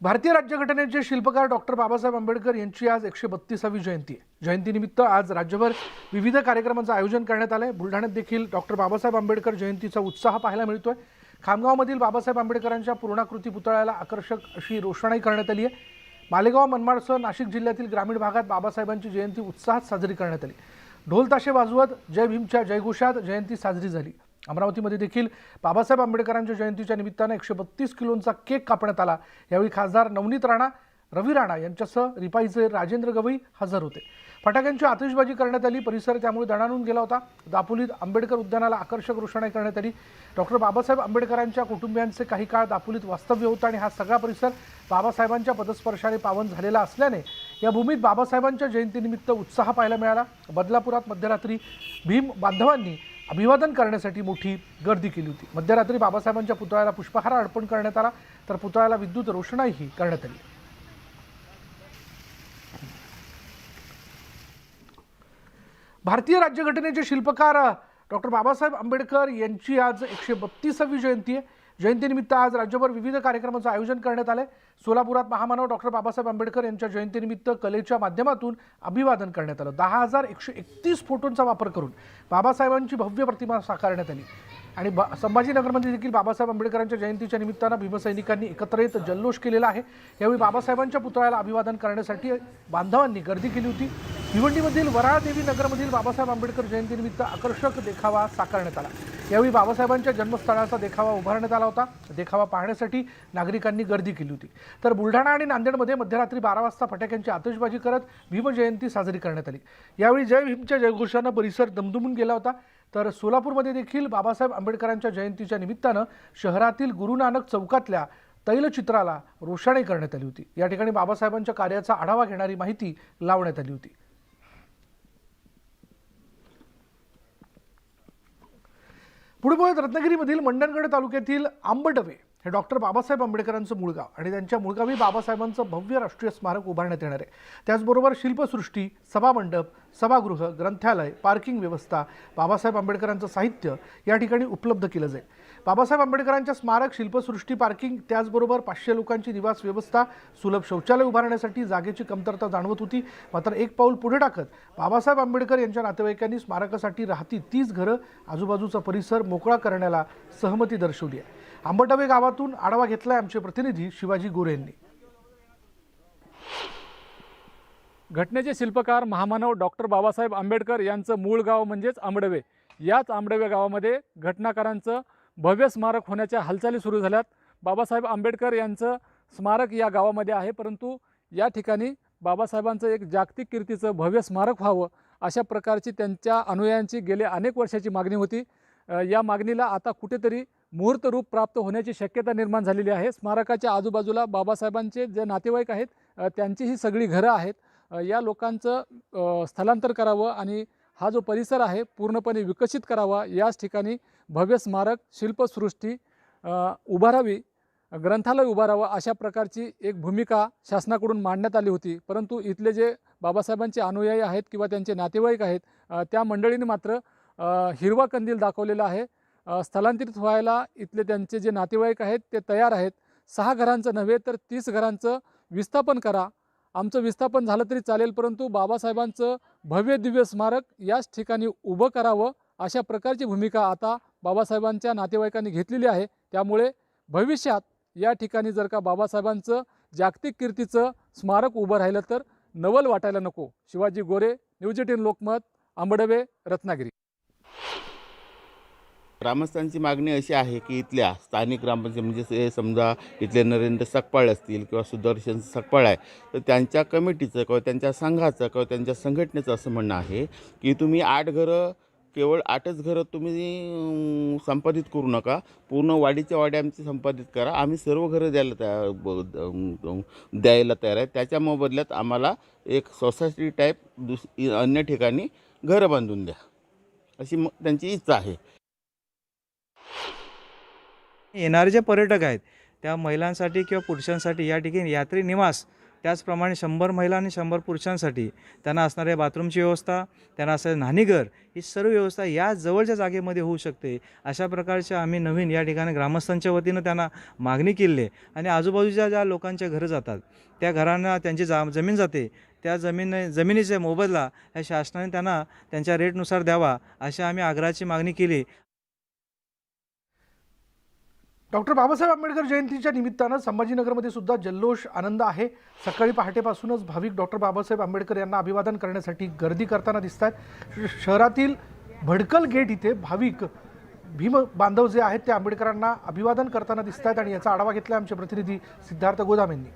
भारतीय राज्यघटनेचे शिल्पकार डॉक्टर बाबासाहेब आंबेडकर यांची आज 132वी जयंती आहे। जयंतीनिमित्त आज राज्यभर विविध कार्यक्रमांचं आयोजन करण्यात आलंय। बुलढाण्यात देखील डॉक्टर बाबासाहेब आंबेडकर जयंतीचा उत्साह पाहायला मिळतोय। खामगावमधील बाबासाहेब आंबेडकरांच्या पूर्णाकृती पुतळ्याला आकर्षक अशी रोषणाई करण्यात आली आहे। मालेगाव, मनमाडसह नाशिक जिल्ह्यातील ग्रामीण भागात बाबासाहेबांची जयंती उत्साहात साजरी करण्यात आली। ढोल ताशे वाजवत जय भीमच्या जयघोषात जयंती साजरी झाली। अमरावतीमध्ये देखील बाबासाहेब आंबेडकरांच्या जयंतीच्या निमित्ताने 132 किलोंचा केक कापण्यात आला। यावेळी खासदार नवनीत राणा, रवी राणा यांच्यासह रिपाईचे राजेंद्र गवई हजर होते। फटाक्यांची आतिषबाजी करण्यात आली। परिसर त्यामुळे दणाणून गेला होता। दापोलीत आंबेडकर उद्यानाला आकर्षक रोषणाई करण्यात आली। डॉक्टर बाबासाहेब आंबेडकरांच्या कुटुंबियांचे काही काळ दापोलीत वास्तव्य होतं आणि हा सगळा परिसर बाबासाहेबांच्या पदस्पर्शाने पावन झालेला असल्याने या भूमीत बाबासाहेबांच्या जयंतीनिमित्त उत्साह पाहायला मिळाला। बदलापुरात मध्यरात्री भीम बांधवांनी अभिवादन करण्यासाठी मोठी गर्दी केली होती। मध्यरात्री बाबासाहेबांच्या पुतळ्याला पुष्पहार अर्पण करण्यात आला, तर पुतळ्याला विद्युत रोषणाईही करण्यात आली। भारतीय राज्यघटनेचे शिल्पकार डॉक्टर बाबासाहेब आंबेडकर यांची आज 132वी जयंती आहे। जयंतीनिमित्त आज राज्यभर विविध कार्यक्रमांचं आयोजन करण्यात आले। सोलापुरात महामानव डॉक्टर बाबासाहेब आंबेडकर यांच्या जयंतीनिमित्त कलेच्या माध्यमातून अभिवादन करण्यात आलं। 10,131 फोटोंचा वापर करून बाबासाहेबांची भव्य प्रतिमा साकारण्यात आली आणि संभाजीनगरमध्ये देखील बाबासाहेब आंबेडकरांच्या जयंतीच्या निमित्तानं भीमसैनिकांनी एकत्र येत जल्लोष केलेला आहे। यावेळी बाबासाहेबांच्या पुतळ्याला अभिवादन करण्यासाठी बांधवांनी गर्दी केली होती। भिवंडीमधील वराळदेवी नगरमधील बाबासाहेब आंबेडकर जयंतीनिमित्त आकर्षक देखावा साकारण्यात आला। यावेळी बाबासाहेबांच्या जन्मस्थळाचा देखावा उभारण्यात आला होता। देखावा पाहण्यासाठी नागरिकांनी गर्दी केली होती। तर बुलढाणा आणि नांदेडमध्ये मध्यरात्री 12 वाजता फटाक्यांची आतिषबाजी करत भीम जयंती साजरी करण्यात आली। यावेळी जय भीमच्या जयघोषानं परिसर दमदमून गेला होता। तर सोलापूरमध्ये देखील बाबासाहेब आंबेडकरांच्या जयंतीच्या निमित्तानं शहरातील गुरु नानक चौकातल्या तैलचित्राला रोषणाई करण्यात आली होती। या ठिकाणी बाबासाहेबांच्या कार्याचा आढावा घेणारी माहिती लावण्यात आली होती। पुढे बोलत रत्नागिरीमधील मंडणगड तालुक्यातील आंबडवे हे डॉक्टर बाबासाहेब आंबेडकरांचं मूळ गाव आणि त्यांच्या मूळगावी बाबासाहेबांचं भव्य राष्ट्रीय स्मारक उभारण्यात येणार आहे। त्याचबरोबर शिल्पसृष्टी, सभामंडप, सभागृह, ग्रंथालय, पार्किंग व्यवस्था, बाबासाहेब आंबेडकरांचं साहित्य या ठिकाणी उपलब्ध केलं जाईल। बाबासाहेब आंबेडकरांच्या स्मारक, शिल्पसृष्टी, पार्किंग त्याचबरोबर 500 लोकांची निवास व्यवस्था, सुलभ शौचालय उभारण्यासाठी जागेची कमतरता जाणवत होती। मात्र एक पाऊल पुढे टाकत बाबासाहेब आंबेडकर यांच्या नातेवाईकांनी स्मारकासाठी राहती 30 घरं, आजूबाजूचा परिसर मोकळा करण्याला सहमती दर्शवली आहे। आंबडवे गावातून आढावा घेतलाय आमचे प्रतिनिधी शिवाजी गोरे यांनी। घटनेचे शिल्पकार महामानव डॉक्टर बाबासाहेब आंबेडकर यांचं मूळ गाव म्हणजेच आंबडवे। याच आंबडवे गावामध्ये घटनाकारांचं भव्य स्मारक होण्याच्या हालचाली सुरू झाल्यात। बाबासाहेब आंबेडकर यांचं स्मारक या गावामध्ये आहे, परंतु या ठिकाणी बाबासाहेबांचं एक जागतिक कीर्तीचं भव्य स्मारक व्हावं अशा प्रकारची त्यांच्या अनुयायांची गेल्या अनेक वर्षाची मागणी होती। या मागणीला आता कुठेतरी मुहूर्त रूप प्राप्त होण्याची शक्यता निर्माण झालेली आहे। स्मारकाच्या आजूबाजूला बाबासाहेबांचे जे नातेवाईक आहेत त्यांची ही सगळी घरं आहेत। या लोकांचं स्थलांतर करावं आणि हा जो परिसर आहे पूर्णपणे विकसित करावा, याच ठिकाणी भव्य स्मारक, शिल्पसृष्टी उभारावी, ग्रंथालय उभारावं अशा प्रकारची एक भूमिका शासनाकडून मांडण्यात आली होती। परंतु इथले जे बाबासाहेबांचे अनुयायी आहेत किंवा त्यांचे नातेवाईक आहेत त्या मंडळींनी मात्र हिरवा कंदील दाखवलेला आहे। स्थलांतरित व्हायला इथले त्यांचे जे नातेवाईक आहेत ते तयार आहेत। 6 घरांचं नव्हे तर 30 घरांचं विस्थापन करा, आमचं विस्थापन झालं तरी चालेल, परंतु बाबासाहेबांचं भव्य दिव्य स्मारक याच ठिकाणी उभं करावं अशा प्रकारची भूमिका आता बाबासाहेबांच्या नातेवाईकांनी घेतलेली आहे। त्यामुळे भविष्यात या ठिकाणी जर का बाबासाहेबांचं जागतिक कीर्तीचं स्मारक उभं राहिलं तर नवल वाटायला नको। शिवाजी गोरे, न्यूज 18 लोकमत, आंबडवे, रत्नागिरी। ग्रामस्थांची मागणी अशी आहे की इथल्या स्थानिक ग्रामपंचायत म्हणजे समजा इथले नरेंद्र सकपाळ असतील किंवा सुदर्शन सकपाळ आहे, तर त्यांच्या कमिटीचं किंवा त्यांच्या संघाचं किंवा त्यांच्या संघटनेचं असं म्हणणं आहे की तुम्ही 8 घरं, केवळ 8च घरं तुम्ही संपादित करू नका, पूर्ण वाडीच्या वाड्या आमची संपादित करा, आम्ही सर्व घरं द्यायला तयार आहे। त्याच्या मोबदल्यात आम्हाला एक सोसायटी टाईप अन्य ठिकाणी घरं बांधून द्या, अशी त्यांची इच्छा आहे। येणारे जे पर्यटक आहेत त्या महिलांसाठी किंवा पुरुषांसाठी या ठिकाणी यात्री निवास त्याचप्रमाणे 100 महिला आणि 100 पुरुषांसाठी त्यांना असणाऱ्या बाथरूमची व्यवस्था, त्यांना असणारे न्हाणीघर, ही सर्व व्यवस्था या जवळच्या जागेमध्ये होऊ शकते. अशा प्रकारच्या आम्ही नवीन या ठिकाणी ग्रामस्थांच्या वतीनं त्यांना मागणी केली आहे. आणि आजूबाजूच्या ज्या लोकांच्या घरं जातात त्या घरांना त्यांची जमीन जाते, त्या जमिनीचा मोबदला ह्या शासनाने त्यांना त्यांच्या रेटनुसार द्यावा, अशी आम्ही आग्रहाची मागणी केली. डॉक्टर बाबासाहेब आंबेडकर जयंतीच्या निमित्तानं संभाजीनगरमध्ये सुद्धा जल्लोष आनंद आहे. सकाळी पहाटेपासूनच भाविक डॉक्टर बाबासाहेब आंबेडकर यांना अभिवादन करण्यासाठी गर्दी करताना दिसत आहेत. शहरातील भडकल गेट इथे भाविक भीम बांधव जे आहेत ते आंबेडकरांना अभिवादन करताना दिसत आहेत आणि याचा आढावा घेतला आमचे प्रतिनिधी सिद्धार्थ गोदाम यांनी.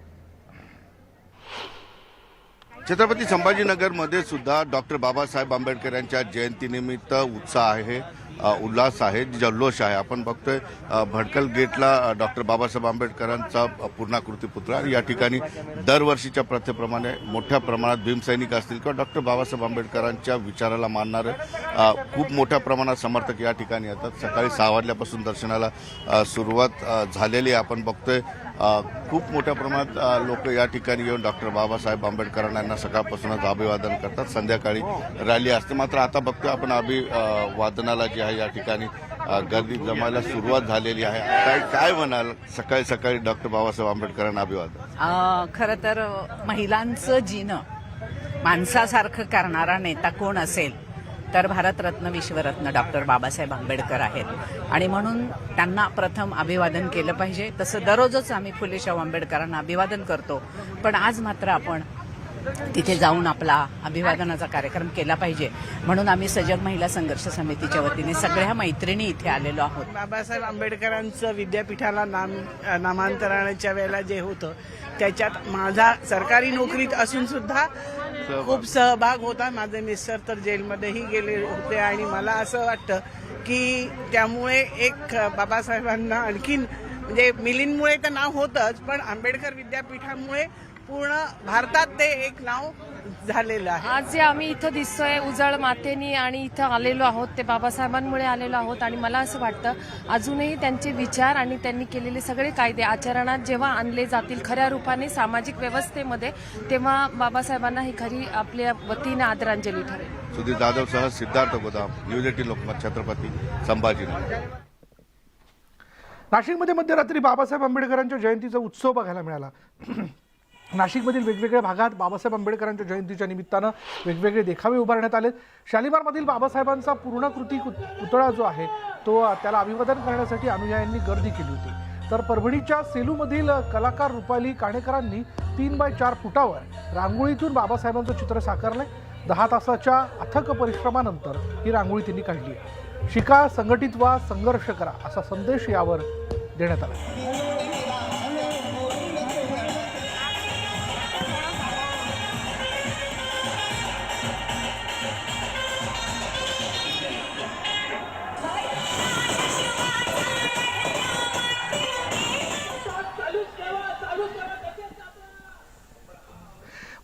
छत्रपती संभाजीनगरमध्ये सुद्धा डॉक्टर बाबासाहेब आंबेडकर यांच्या जयंतीनिमित्त उत्साह आहे, उल्हास आहे, जल्लोष आहे. आपण बघतोय भडकल गेटला डॉक्टर बाबासाहेब आंबेडकरांचा पूर्णाकृती पुतळा. या ठिकाणी दरवर्षीच्या प्रथेप्रमाणे मोठ्या प्रमाणात भीमसैनिक असतील किंवा डॉक्टर बाबासाहेब आंबेडकरांच्या विचाराला मानणारे खूप मोठ्या प्रमाणात समर्थक या ठिकाणी येतात. सकाळी 6 वाजल्यापासून दर्शनाला सुरुवात झालेली आहे. आपण बघतोय खूप मोठ्या प्रमाणात लोक या ठिकाणी येऊन डॉक्टर बाबासाहेब आंबेडकरांना सकाळपासूनच अभिवादन करतात. संध्याकाळी रॅली असते. मात्र आता बघतोय आपण अभिवादनाला जे आहे या ठिकाणी गर्दी जमायला सुरुवात झालेली आहे. काय म्हणाल सकाळी सकाळी डॉक्टर बाबासाहेब आंबेडकरांना अभिवादन? खरं तर महिलांचं जीणं माणसासारखं करणारा नेता कोण असेल तर भारतरत्न विश्वरत्न डॉक्टर बाबासाहेब आंबेडकर आहेत आणि म्हणून त्यांना प्रथम अभिवादन केलं पाहिजे. तसं दररोजच आम्ही फुले शाहू आंबेडकरांना अभिवादन करतो, पण आज मात्र आपण तिथे जाऊन आपला अभिवादनाचा कार्यक्रम केला पाहिजे. म्हणून आम्ही सजग महिला संघर्ष समितीच्या वतीने सगळ्या मैत्रिणी इथे आलेलो आहोत. बाबासाहेब आंबेडकरांचं विद्यापीठाला नामांतरणाच्या वेळेला जे होतं त्याच्यात माझा सरकारी नोकरीत असून सुद्धा खूप सहभाग होता. माझे मिस्टर तर जेलमध्येही गेले होते आणि मला असं वाटतं की त्यामुळे एक बाबासाहेबांना आणखीन म्हणजे मिलींमुळे तर नाव होतंच, पण आंबेडकर विद्यापीठामुळे पूर्ण भारतात ते एक नाव झालेलं आहे. आज जे आम्ही इथं दिसतोय उजळ मातेनी आणि इथं आलेलो आहोत ते बाबासाहेबांमुळे आलेलो आहोत. आणि मला असं वाटतं अजूनही त्यांचे विचार आणि त्यांनी केलेले सगळे कायदे आचरणात जेव्हा आणले जातील खऱ्या रूपाने सामाजिक व्यवस्थेमध्ये, तेव्हा बाबासाहेबांना ही खरी आपल्या वतीने आदरांजली ठरेल. सुधीर जाधव सह सिद्धार्थ गोदाम, न्यूज 18 लोकमत, छत्रपती संभाजीनगर. नाशिकमध्ये मध्यरात्री बाबासाहेब आंबेडकरांच्या जयंतीचा उत्सव बघायला मिळाला. नाशिकमधील वेगवेगळ्या भागात बाबासाहेब आंबेडकरांच्या जयंतीच्या निमित्तानं वेगवेगळे देखावे उभारण्यात आले. शालिमारमधील बाबासाहेबांचा पूर्णाकृती पुतळा जो आहे तो त्याला अभिवादन करण्यासाठी अनुयायांनी गर्दी केली होती. तर परभणीच्या सेलूमधील कलाकार रुपाली काणेकरांनी 3x4 फुटावर रांगोळीतून बाबासाहेबांचं चित्र साकारलंय. 10 तासाच्या अथक परिश्रमानंतर ही रांगोळी त्यांनी काढली आहे. शिका, संघटित व्हा, संघर्ष करा असा संदेश यावर देण्यात आला.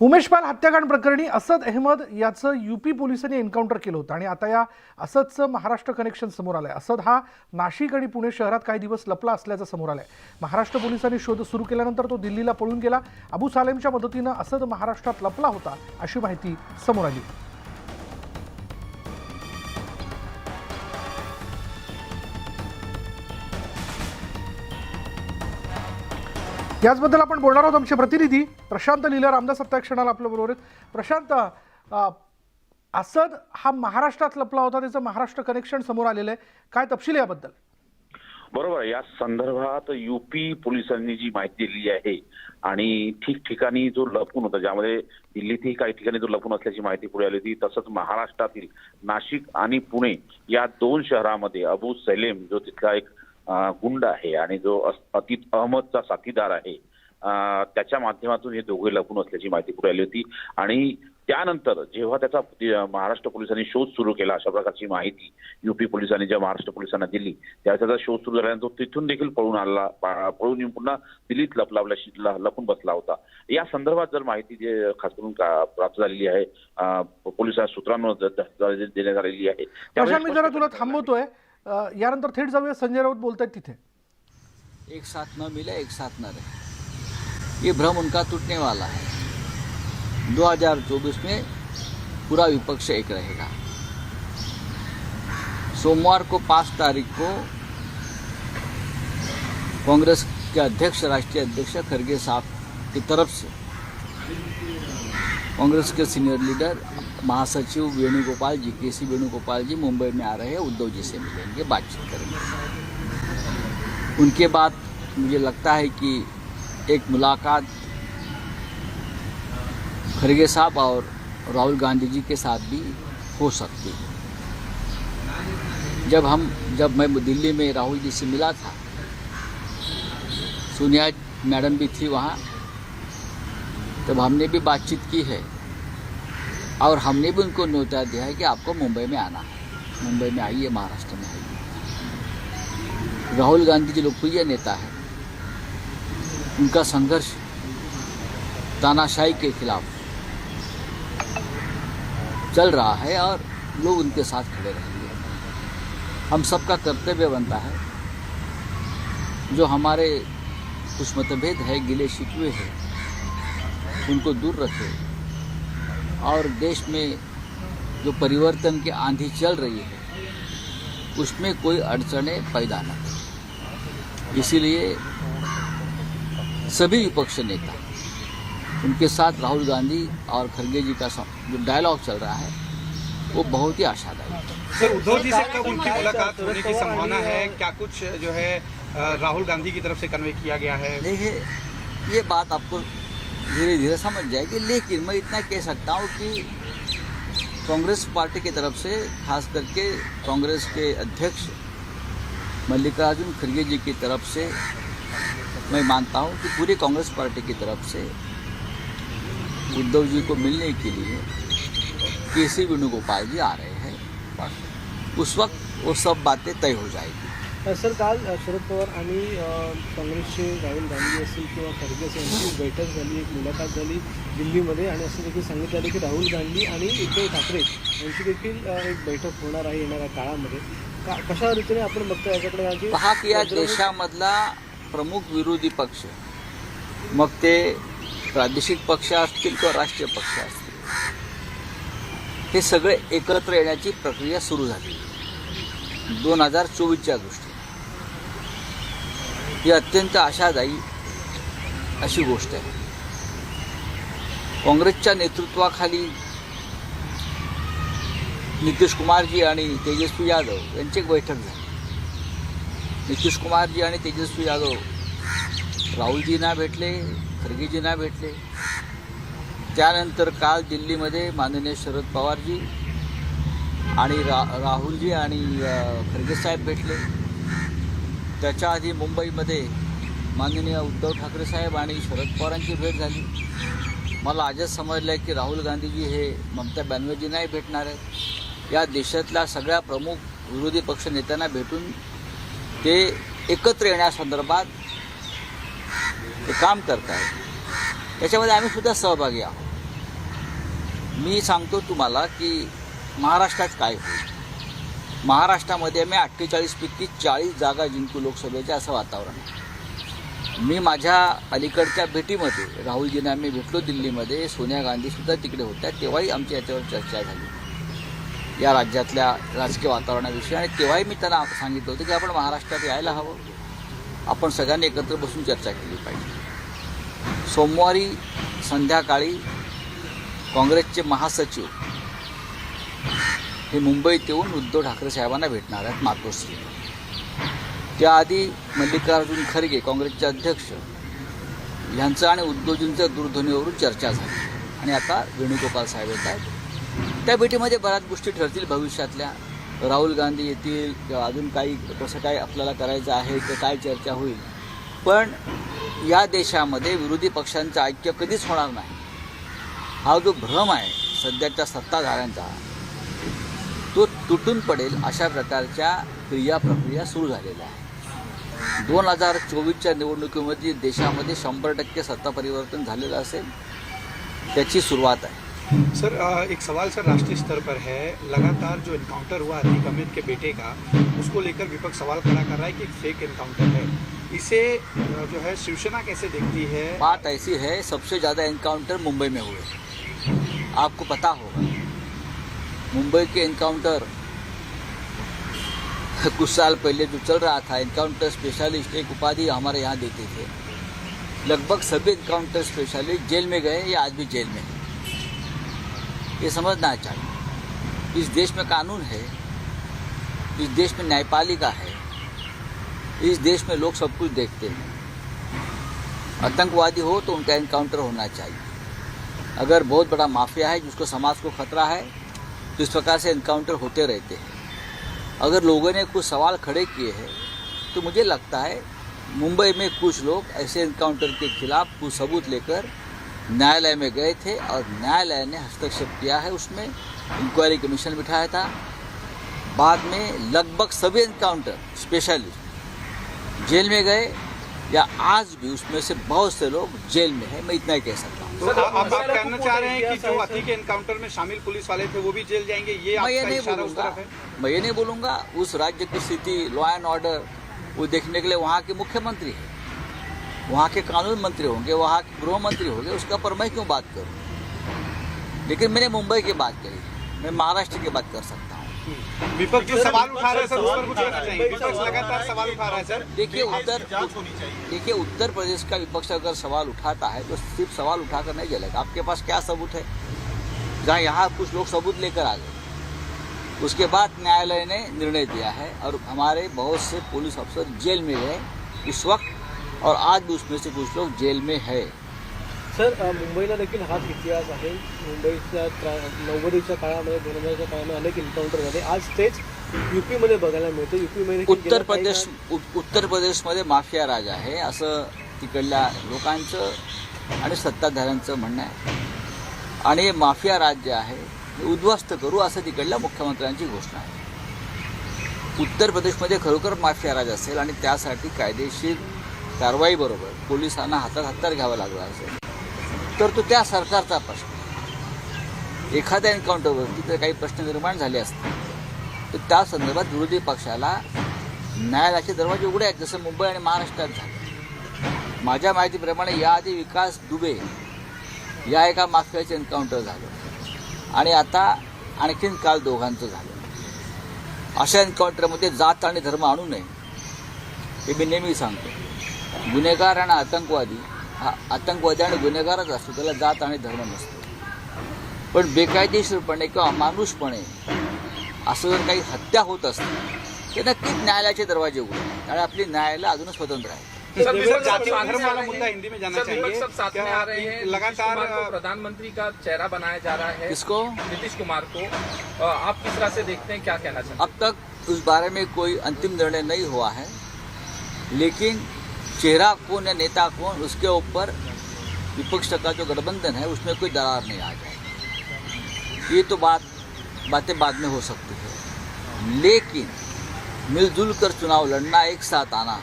उमेश पाल हत्याकांड प्रकरणी असद अहमद याचं यूपी पोलिसांनी एन्काउंटर केलं होतं आणि आता या असदचं महाराष्ट्र कनेक्शन समोर आलंय. असद हा नाशिक आणि पुणे शहरात काही दिवस लपला असल्याचं समोर आलंय. महाराष्ट्र पोलिसांनी शोध सुरू केल्यानंतर तो दिल्लीला पळून गेला. अबू सालेमच्या मदतीनं असद महाराष्ट्रात लपला होता अशी माहिती समोर आली. याचबद्दल आपण बोलणार आहोत. आमचे प्रतिनिधी प्रशांत लीला रामदास सत्ता क्षणाला आपल्या बरोबर आहेत. प्रशांत, असद हा महाराष्ट्रात लपला होता, त्याचं महाराष्ट्र कनेक्शन समोर आलेलं आहे, काय तपशील याबद्दल? बरोबर, या संदर्भात यूपी पोलिसांनी जी माहिती दिली आहे आणि ठिकठिकाणी जो लपून होता, ज्यामध्ये दिल्लीतही काही ठिकाणी जो लपून असल्याची माहिती पुढे आली होती, तसंच महाराष्ट्रातील नाशिक आणि पुणे या 2 शहरामध्ये अबू सलेम जो तिथला एक गुंड आहे आणि जो अतीत अहमदचा साथीदार आहे, त्याच्या माध्यमातून हे दोघे लपून असल्याची माहिती पुढे आली होती. आणि त्यानंतर जेव्हा त्याचा महाराष्ट्र पोलिसांनी शोध सुरू केला, अशा प्रकारची माहिती यूपी पोलिसांनी जेव्हा महाराष्ट्र पोलिसांना दिली, त्यावेळेस त्याचा शोध सुरू झाल्यानंतर तिथून देखील पळून येऊन पुन्हा दिल्लीत लपून बसला होता. या संदर्भात जर माहिती खास करून प्राप्त झालेली आहे, पोलिस सूत्रांवर देण्यात आलेली आहे. प्रशांत, मी जरा तुला थांबवतोय, यानंतर थेट जाऊया. संजय राऊत बोलतायत तिथे. एक साथ न मिले एक साथ न रहे, ये भ्रम उनका टूटने वाला है. 2024 में पूरा विपक्ष एक रहेगा। सोमवार को 5 तारीख को कांग्रेस के अध्यक्ष, राष्ट्रीय अध्यक्ष खरगे साहब की तरफ से कांग्रेस के सीनियर लीडर महासचिव वेणुगोपाल जी, केसी वेणुगोपाल जी मुंबई में आ रहे हैं, उद्धव जी से मिलेंगे, बातचीत करेंगे। उनके बाद मुझे लगता है कि एक मुलाकात खरगे साहब और राहुल गांधी जी के साथ भी हो सकती है। जब मैं दिल्ली में राहुल जी से मिला था, सोनिया मैडम भी थी वहाँ, तब हमने भी बातचीत की है और हमने भी उनको न्योता दिया है कि आपको मुंबई में आना है, मुंबई में आइए, महाराष्ट्र में आइए। राहुल गांधी जी लोकप्रिय नेता है, उनका संघर्ष तानाशाही के खिलाफ चल रहा है और लोग उनके साथ खड़े रहेंगे। हम सबका कर्तव्य बनता है, जो हमारे कुछ मतभेद है, गिले शिकवे है, उनको दूर रखे और देश में जो परिवर्तन की आंधी चल रही है उसमें कोई अड़चनें पैदा न हो। इसीलिए सभी विपक्ष नेता, उनके साथ राहुल गांधी और खरगे जी का जो डायलॉग चल रहा है वो बहुत ही आशादायक है। सर, उद्धव जी से कब उनकी मुलाकात होने की संभावना है? क्या कुछ जो है राहुल गांधी की तरफ से कन्वे किया गया है? देखिए, ये बात आपको धीरे धीरे समझ जाएगी, लेकिन मैं इतना कह सकता हूँ कि कांग्रेस पार्टी की तरफ से, खास करके कांग्रेस के अध्यक्ष मल्लिकार्जुन खड़गे जी की तरफ से, मैं मानता हूँ कि पूरी कांग्रेस पार्टी की तरफ से उद्धव जी को मिलने के लिए केसी वेणुगोपाल जी आ रहे हैं। उस वक्त वो सब बातें तय हो जाएगी। सर, काल शरद पवार आणि काँग्रेसचे राहुल गांधी असतील किंवा खरगे असेल यांची बैठक झाली, एक मुलाकात झाली दिल्लीमध्ये आणि असं देखील सांगितलं आलं की राहुल गांधी आणि उद्धव ठाकरे यांची देखील एक बैठक होणार आहे येणाऱ्या काळामध्ये। कशा रीतीने आपण बघतो याच्याकडे? पहा की या देशामधला प्रमुख विरोधी पक्ष, मग ते प्रादेशिक पक्ष असतील किंवा राष्ट्रीय पक्ष असतील, हे सगळे एकत्र येण्याची प्रक्रिया सुरू झाली 2024च्या दृष्टीने। ही अत्यंत आशादायी अशी गोष्ट आहे। काँग्रेसच्या नेतृत्वाखाली नितीश कुमारजी आणि तेजस्वी यादव यांची एक बैठक झाली। नितीश कुमारजी आणि तेजस्वी यादव राहुलजींना भेटले, खरगेजींना भेटले। त्यानंतर काल दिल्लीमध्ये माननीय शरद पवारजी आणि राहुलजी आणि खरगे साहेब भेटले। त्याच्या आधी मुंबईमध्ये माननीय उद्धव ठाकरे साहेब आणि शरद पवारांची भेट झाली। मला आजच समजलं की राहुल गांधीजी हे ममता बॅनर्जींनाही भेटणार आहेत। या देशातल्या सगळ्या प्रमुख विरोधी पक्ष नेत्यांना भेटून ते एकत्र येण्यासंदर्भात ते काम करत आहेत। त्याच्यामध्ये आम्ही सुद्धा सहभागी आहोत। मी सांगतो तुम्हाला की महाराष्ट्रात काय होईल। महाराष्ट्रामध्ये मी 48 पैकी 40 जागा जिंकू लोकसभेच्या, असं वातावरण आहे। मी माझ्या अलीकडच्या भेटीमध्ये राहुलजींना मी भेटलो दिल्लीमध्ये, सोनिया गांधीसुद्धा तिकडे होत्या, तेव्हाही आमची याच्यावर चर्चा झाली या राज्यातल्या राजकीय वातावरणाविषयी। आणि तेव्हाही मी त्यांना सांगितलं होतं की आपण महाराष्ट्रात यायला हवं, आपण सगळ्यांनी एकत्र बसून चर्चा केली पाहिजे। सोमवारी संध्याकाळी काँग्रेसचे महासचिव हे मुंबईत येऊन उद्धव ठाकरे साहेबांना भेटणार आहेत मातोश्री। त्याआधी मल्लिकार्जुन खरगे काँग्रेसचे अध्यक्ष यांचं आणि उद्धवजींचं दूरध्वनीवरून चर्चा झाली आणि आता वेणुगोपाल साहेब येत आहेत। त्या भेटीमध्ये बऱ्याच गोष्टी ठरतील भविष्यातल्या। राहुल गांधी येतील किंवा अजून काही कसं काय आपल्याला करायचं आहे तर काय चर्चा होईल। पण या देशामध्ये विरोधी पक्षांचं ऐक्य कधीच होणार नाही, हा जो भ्रम आहे सध्याच्या सत्ताधाऱ्यांचा तो तुटून पडेल अशा प्रकारच्या प्रक्रिया सुरू झालेल्या आहे। 2024च्या निवडणुकीमध्ये देशामध्ये 100% सत्ता परिवर्तन झालेलं असेल, त्याची सुरुवात आहे। सर, एक सवाल सर राष्ट्रीय स्तर पर है। लगातार जो एनकाउंटर हुआ अतीक अहमद के बेटे का, उसको लेकर विपक्ष सवाल खड़ा कर रहा है कि एक फेक एनकाउंटर है। इसे जो है शिवसेना कैसे देखती है? बात ऐसी है, सबसे ज़्यादा एनकाउंटर मुंबई में हुए। आपको पता होगा मुंबई के एनकाउंटर कुछ साल पहले जो चल रहा था, एनकाउंटर स्पेशलिस्ट एक उपाधि हमारे यहाँ देते थे। लगभग सभी एनकाउंटर स्पेशलिस्ट जेल में गए या आज भी जेल में हैं। ये समझना चाहिए, इस देश में कानून है, इस देश में न्यायपालिका है, इस देश में लोग सब कुछ देखते हैं। आतंकवादी हो तो उनका एनकाउंटर होना चाहिए। अगर बहुत बड़ा माफिया है जिसको समाज को खतरा है तो इस प्रकार से एनकाउंटर होते रहते हैं। अगर लोगों ने कुछ सवाल खड़े किए हैं तो मुझे लगता है मुंबई में कुछ लोग ऐसे एनकाउंटर के खिलाफ कुछ सबूत लेकर न्यायालय में गए थे और न्यायालय ने हस्तक्षेप किया है, उसमें इंक्वायरी कमीशन बिठाया था। बाद में लगभग सभी एनकाउंटर स्पेशलिस्ट जेल में गए या आज भी उसमें से बहुत से लोग जेल में हैं। मैं इतना ही कह सकता हूँ। तो आप कहना चाह रहे हैं कि जो अति के एनकाउंटर में शामिल पुलिस वाले थे वो भी जेल जाएंगे, ये मैं ये आपका नहीं इशारा उस बोलूँगा, तरफ है? मैं ये नहीं बोलूँगा। उस राज्य की स्थिति, लॉ एंड ऑर्डर, वो देखने के लिए वहाँ के मुख्यमंत्री है, वहाँ के कानून मंत्री होंगे, वहाँ के गृह मंत्री होंगे, उसका पर मैं क्यों बात करूँ। लेकिन मैंने मुंबई की बात करी, मैं महाराष्ट्र की बात कर सकता हूँ। विपक्ष जो सवाल उठा रहा है सर, उस पर कुछ कहना चाहेंगे? विपक्ष लगातार सवाल उठा रहा है सर। देखिए उत्तर प्रदेश का विपक्ष अगर सवाल उठाता है तो सिर्फ सवाल उठाकर नहीं चलेगा। आपके पास क्या सबूत है? जहाँ यहाँ कुछ लोग सबूत लेकर आ गए, उसके बाद न्यायालय ने निर्णय दिया है और हमारे बहुत से पुलिस अफसर जेल में गए इस वक्त, और आज भी उसमें से कुछ लोग जेल में है। सर, मुंबईला देखील हाच इतिहास आहे. मुंबईच्या 90च्या काळामध्ये 2000च्या काळामध्ये अनेक एन्काउंटर झाले. आज तेच यूपीमध्ये बघायला मिळतं. यूपीमध्ये उत्तर प्रदेशमध्ये माफिया राज आहे असं तिकडल्या लोकांचं आणि सत्ताधाऱ्यांचं म्हणणं आहे. आणि हे माफिया राज जे आहे हे उद्ध्वस्त करू असं तिकडल्या मुख्यमंत्र्यांची घोषणा आहे. उत्तर प्रदेशमध्ये खरोखर माफिया राज असेल आणि त्यासाठी कायदेशीर कारवाईबरोबर पोलिसांना हातात हत्यार घ्यावं लागलं असेल तर तो त्या सरकारचा प्रश्न. एखाद्या एन्काउंटरवरती जर काही प्रश्न निर्माण झाले असतील तर त्या संदर्भात विरोधी पक्षाला न्यायालयाचे दरवाजे उघडे आहेत, जसं मुंबई आणि महाराष्ट्रात झालं. माझ्या माहितीप्रमाणे याआधी विकास दुबे या एका माफियाचे एन्काउंटर झालं आणि आता आणखीन काल दोघांचं झालं. अशा एन्काउंटरमध्ये जात आणि धर्म आणू नये हे मी नेहमी सांगतो. गुन्हेगार आणि आतंकवादी हा आतंकवादी आणि गुन्हेगारच असतो, त्याला जात आणि धर्म नसतो. पण बेकायदेशीरपणे किंवा अमानुषपणे असं जर काही हत्या होत असतील तर नक्कीच न्यायालयाचे दरवाजे उघडतात आणि आपली न्यायालय अजूनच स्वतंत्र आहे. जाति धर्म वाला मुद्दा हिंदी में जाना चाहिए। साथ में आ रहे हैं। लगातार प्रधानमंत्री का चेहरा बनाया जा रहा है। किसको? नीतीश कुमार को। आप किस तरह से देखते हैं, क्या कहना चाहते हैं? अब तक उस बारे में कोई अंतिम निर्णय नहीं हुआ है, लेकिन चेहरा कौन या नेता कौन उसके ऊपर विपक्ष का जो गठबंधन है उसमें कोई दरार नहीं आ जाए। ये तो बातें बाद में हो सकती है, लेकिन मिलजुल कर चुनाव लड़ना, एक साथ आना,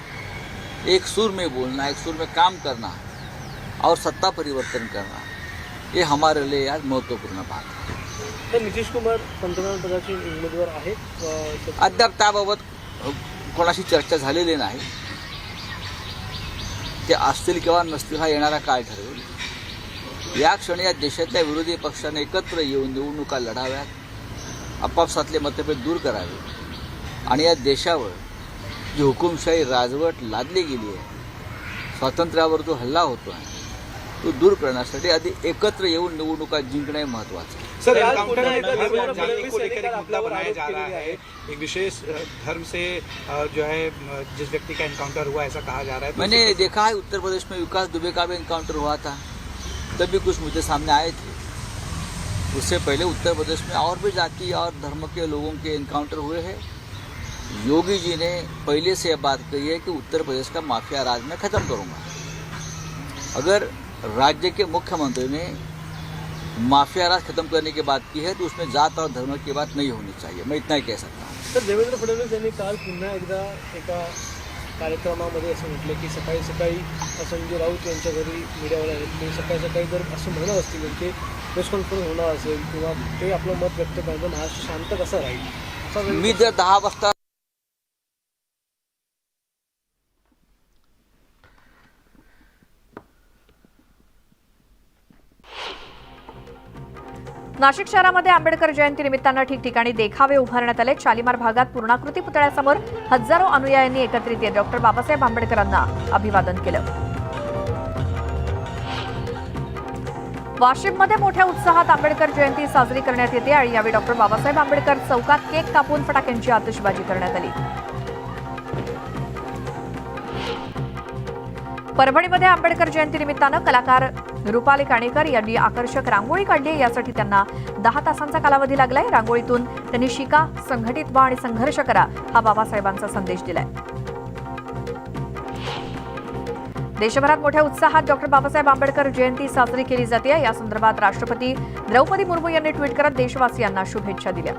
एक सुर में बोलना, एक सुर में काम करना और सत्ता परिवर्तन करना, ये हमारे लिए आज महत्त्वपूर्ण बात है. तर नितीश कुमार पंतप्रधान पदाचे उमेदवार आहेत. अद्याप त्याबाबत कोणाशी चर्चा झालेली नाही. ते असतील किंवा नसतील हा येणारा काळ ठरवेल. या क्षणी या देशातल्या विरोधी पक्षाने एकत्र येऊन निवडणुका लढाव्यात, आपापसातले मतभेद दूर करावे आणि या देशावर जी हुकुमशाही राजवट लादली गेली आहे, स्वातंत्र्यावर जो हल्ला होतो आहे तो दूर करण्यासाठी आधी एकत्र येऊन निवडणुका जिंकणे महत्त्वाचं आहे. सर, एनकाउंटर में धर्म जाति को लेकर एक मुद्दा बनाया जा रहा है. एक विशेष धर्म से जो है जिस व्यक्ति का एनकाउंटर हुआ ऐसा कहा जा रहा है. मैंने देखा है उत्तर प्रदेश में विकास दुबे का भी एनकाउंटर हुआ था, तब भी कुछ मुद्दे सामने आए थे. उससे पहले उत्तर प्रदेश में और भी जाति और धर्म के लोगों के एनकाउंटर हुए हैं. योगी जी ने पहले से यह बात कही है कि उत्तर प्रदेश का माफिया राज मैं खत्म करूंगा. अगर राज्य के मुख्यमंत्री ने माफिया राज खत्म करने की बात की है तो उसमें जात और धर्म की बात नहीं होनी चाहिए. मैं इतना ही कह सकता हूँ. तर देवेंद्र फडणवीस यांनी काल पुन्हा एकदा एका कार्यक्रमामध्ये असं म्हटलं की सकाळी सकाळी संजय राऊत यांच्या घरी मीडियावाले आहेत, ते सकाळी सकाळी जर असं म्हणत असतील त्यांचे प्रेस कॉन्फरन्स होणार असेल किंवा ते आपलं मत व्यक्त करण्याचं महाराष्ट्र शांत कसं राहील. मी जर 10 वाजता नाशिक शहरामध्ये आंबेडकर जयंती निमित्तानं ठिकठिकाणी देखावे उभारण्यात आले. शालिमार भागात पूर्णाकृती पुतळ्यासमोर हजारो अनुयायांनी एकत्रित येत डॉक्टर बाबासाहेब आंबेडकरांना अभिवादन केलं. वाशिममध्ये मोठ्या उत्साहात आंबेडकर जयंती साजरी करण्यात येते आणि यावेळी डॉक्टर बाबासाहेब आंबेडकर चौकात केक कापून फटाक्यांची आतिषबाजी करण्यात आली. परभणीमध्ये आंबेडकर जयंती निमित्तानं कलाकार रुपाली काणेकर यांनी आकर्षक रांगोळी काढली. यासाठी त्यांना 10 तासांचा कालावधी लागलाय. रांगोळीतून त्यांनी शिका, संघटित व्हा आणि संघर्ष करा हा बाबासाहेबांचा संदेश दिलाय. देशभरात मोठ्या उत्साहात डॉक्टर बाबासाहेब आंबेडकर जयंती साजरी केली जाते. या संदर्भात राष्ट्रपती द्रौपदी मुर्मू यांनी ट्विट करत देशवासियांना शुभेच्छा दिल्या.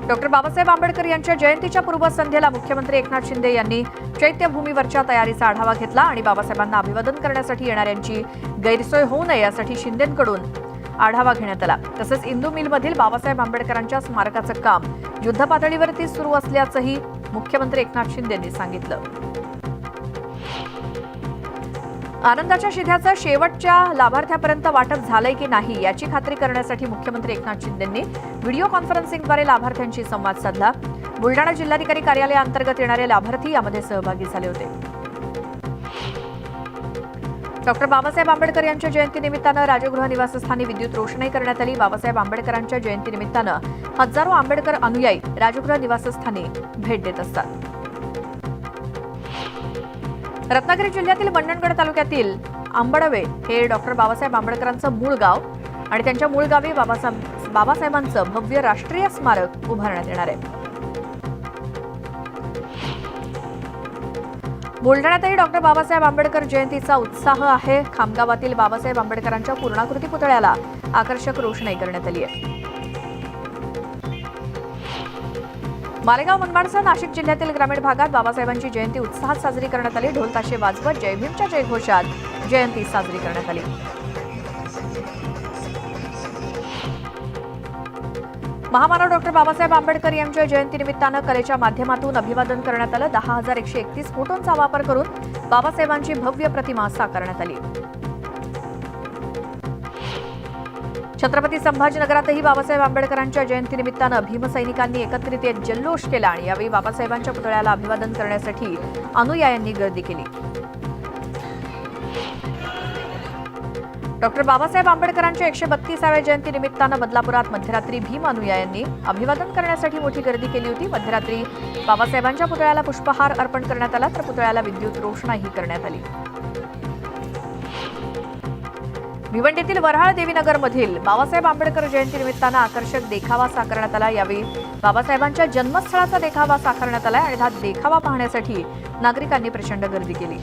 डॉक्टर बाबासाहेब आंबेडकर यांच्या जयंतीच्या पूर्वसंध्येला मुख्यमंत्री एकनाथ शिंदे यांनी चैत्यभूमीवरच्या तयारीचा आढावा घेतला आणि बाबासाहेबांना अभिवादन करण्यासाठी येणाऱ्यांची गैरसोय होऊ नये यासाठी शिंदेंकडून आढावा घेण्यात आला. तसंच इंदू मिलमधील बाबासाहेब आंबेडकरांच्या स्मारकाचं काम युद्धपातळीवरती सुरू असल्याचंही मुख्यमंत्री एकनाथ शिंदे यांनी सांगितलं. आनंदाच्या शिध्याचं शेवटच्या लाभार्थ्यापर्यंत वाटप झालंय की नाही याची खात्री करण्यासाठी मुख्यमंत्री एकनाथ शिंदेंनी व्हिडिओ कॉन्फरन्सिंगद्वारे लाभार्थ्यांशी संवाद साधला. बुलडाणा जिल्हाधिकारी कार्यालयाअंतर्गत येणारे लाभार्थी यामध्ये सहभागी झाले होते. डॉक्टर बाबासाहेब आंबेडकर यांच्या जयंतीनिमित्तानं राजगृह निवासस्थानी विद्युत रोषणाई करण्यात आली. बाबासाहेब आंबेडकरांच्या जयंतीनिमित्तानं हजारो आंबेडकर अनुयायी राजगृह निवासस्थानी भेट देत असतात. रत्नागिरी जिल्ह्यातील मंडणगड तालुक्यातील आंबडवे हे डॉक्टर बाबासाहेब आंबेडकरांचं मूळ गाव आणि त्यांच्या मूळ गावी बाबासाहेबांचं भव्य राष्ट्रीय स्मारक उभारण्यात येणार आहे. बुलढाण्यातही डॉक्टर बाबासाहेब आंबेडकर जयंतीचा उत्साह आहे. खामगावातील बाबासाहेब आंबेडकरांच्या पूर्णाकृती पुतळ्याला आकर्षक रोषणाई करण्यात आली आहे. मालेगाव मनमाडसह नाशिक जिल्ह्यातील ग्रामीण भागात बाबासाहेबांची जयंती उत्साहात साजरी करण्यात आली. ढोल ताशे वाजवत जय भीमच्या जयघोषात जयंती साजरी करण्यात आली. महामानव डॉक्टर बाबासाहेब आंबेडकर यांच्या जयंतीनिमित्तानं कलेच्या माध्यमातून अभिवादन करण्यात आलं. 10,131 फोटोंचा वापर करून बाबासाहेबांची भव्य प्रतिमा साकारण्यात आली. छत्रपती संभाजीनगरातही बाबासाहेब आंबेडकरांच्या जयंतीनिमित्तानं भीमसैनिकांनी एकत्रित येत जल्लोष केला आणि यावेळी बाबासाहेबांच्या पुतळ्याला अभिवादन करण्यासाठी अनुयायांनी गर्दी केली. डॉक्टर बाबासाहेब आंबेडकरांच्या 132व्या जयंतीनिमित्तानं बदलापुरात मध्यरात्री भीम अनुयायांनी अभिवादन करण्यासाठी मोठी गर्दी केली होती. मध्यरात्री बाबासाहेबांच्या पुतळ्याला पुष्पहार अर्पण करण्यात आला तर पुतळ्याला विद्युत रोषणाईही करण्यात आली. भिवंडीतील वऱ्हाळ देवीनगरमधील बाबासाहेब आंबेडकर जयंतीनिमित्तानं आकर्षक देखावा साकारण्यात आला. यावेळी बाबासाहेबांच्या जन्मस्थळाचा देखावा साकारण्यात आला आणि हा देखावा पाहण्यासाठी नागरिकांनी प्रचंड गर्दी केली.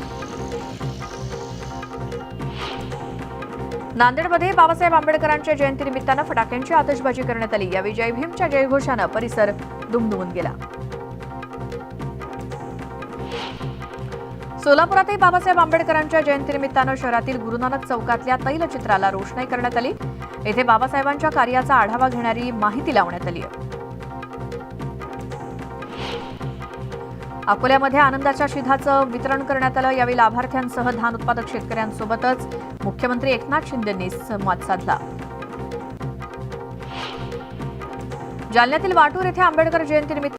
नांदेडमध्ये बाबासाहेब आंबेडकरांच्या जयंतीनिमित्तानं फटाक्यांची आतिषबाजी करण्यात आली. यावेळी जय भीमच्या जयघोषानं परिसर दुमदुमून गेला. सोलापुरातही बाबासाहेब आंबेडकरांच्या जयंतीनिमित्तानं शहरातील गुरुनानक चौकातल्या तैलचित्राला रोषणाई करण्यात आली. येथे बाबासाहेबांच्या कार्याचा आढावा घेणारी माहिती लावण्यात आली आहे. अकोल्यामध्ये आनंदाच्या शिधाचं वितरण करण्यात आलं. यावेळी लाभार्थ्यांसह धान उत्पादक शेतकऱ्यांसोबतच मुख्यमंत्री एकनाथ शिंदेंनी संवाद साधला. जालन्यातील वाटूर येथे आंबेडकर जयंतीनिमित्त